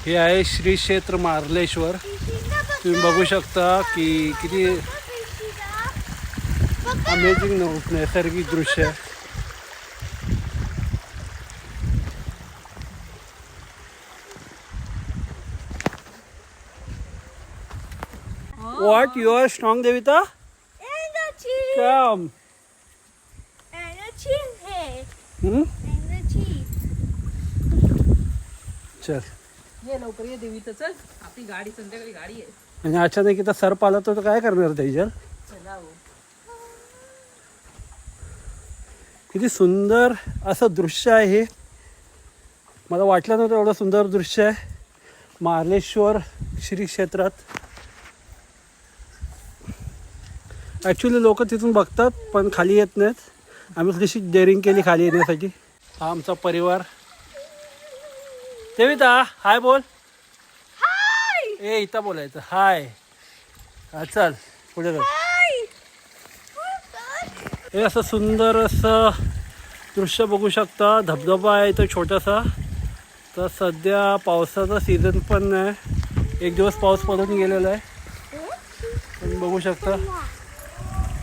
हे आहे श्री क्षेत्र मार्लेश्वर. तुम्ही बघू शकता की किती अमेझिंग नैसर्गिक दृश्य आहे. What? You are strong, Devita? Energy. Come. Energy है. Energy. चल. ये लवकर ये देवीचं चल. आपली गाडी संध्याकाळी गाडी आहे. आणि अचानक इथं सर्प आला तर काय करणार तेजल? चला हो. किती सुंदर असं दृश्य आहे हे. मला वाटलं नव्हतं एवढं सुंदर दृश्य आहे मार्लेश्वर श्री क्षेत्रात. ॲक्च्युली लोक तिथून बघतात पण खाली येत नाहीत. आम्ही थोडीशी डेअरिंग केली खाली येण्यासाठी. हा आमचा परिवार. देविता हाय बोल. ए इथं बोलायचं हाय. हा चल पुढे जाऊ. हे असं सुंदर असं दृश्य बघू शकता. धबधबा आहे इथं छोटासा. तर सध्या पावसाचा सीझन पण नाही. एक दिवस पाऊस पडून गेलेला आहे. तुम्ही बघू शकता.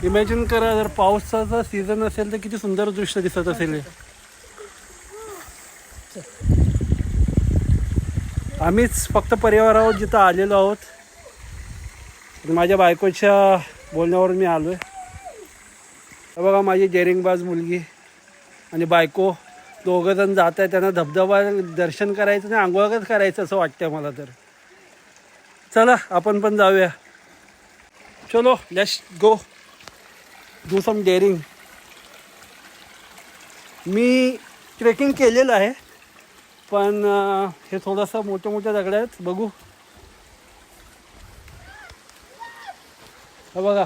इमॅजिन करा जर पावसाचा सीझन असेल तर किती सुंदर दृश्य दिसत असेल हे. आम्हीच फक्त परिवार आहोत जिथं आलेलो आहोत. माझ्या बायकोच्या बोलण्यावरून मी आलो आहे. बघा माझी डेअरिंगबाज मुलगी आणि बायको दोघंजण जात आहे. त्यांना धबधबा दर्शन करायचं आणि आंघोळच करायचं असं वाटतं मला. तर चला आपण पण जाऊया. चलो let's go do some daring. मी ट्रेकिंग केलेलं आहे पण हे थोडंसं मोठे मोठे दगड आहेत. बघू. हा बघा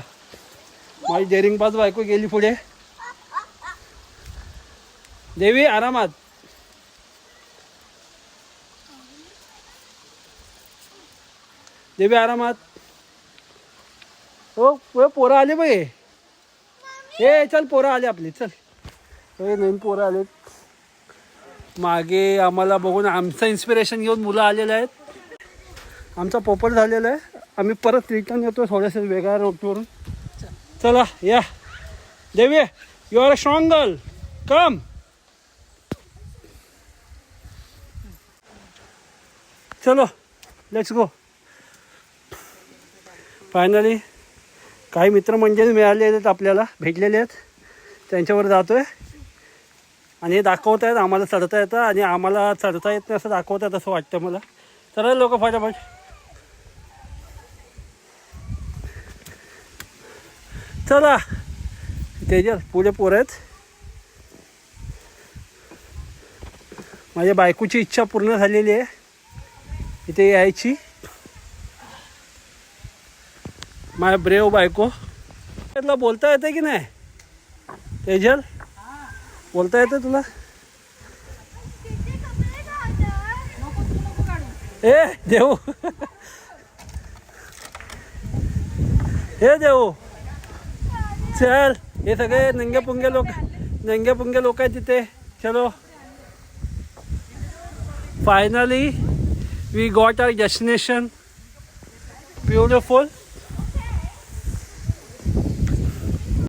माझी डेअरिंग पास बायको गेली पुढे. देवी आरामात. देवी आरामात. हो पोरं आले बघ. हे चल पोरं आले आपली. चल हे नवीन पोरं आलेत. मागे आम्हाला बघून आमचं इन्स्पिरेशन घेऊन मुलं आलेलं आहेत. आमचा पोपट झालेला आहे. आम्ही परत रिटर्न येतो थोड्याशा वेगळ्या रूटवरून. चला या Devi you are a strong girl. Come. चलो लेट्स गो. फायनली काही मित्रमंडळी मिळाले आहेत आपल्याला. भेटलेले आहेत. त्यांच्यावर जातो आहे आणि हे दाखवत आहेत आम्हाला चढता येतं आणि आम्हाला चढता येत नाही असं दाखवत आहेत असं वाटतं मला. चला लोक फटाफट. चला तेजल पुढे पोरं आहेत. माझ्या बायकोची इच्छा पूर्ण झालेली आहे इथे यायची. माय ब्रेव बायको. त्यातला बोलता येतं की नाही तेजल? बोलता येतं तुला? ए देऊ. हे देऊ चल. हे सगळे नंगे पुंगे लोक आहेत तिथे. चलो finally we got our destination. Beautiful.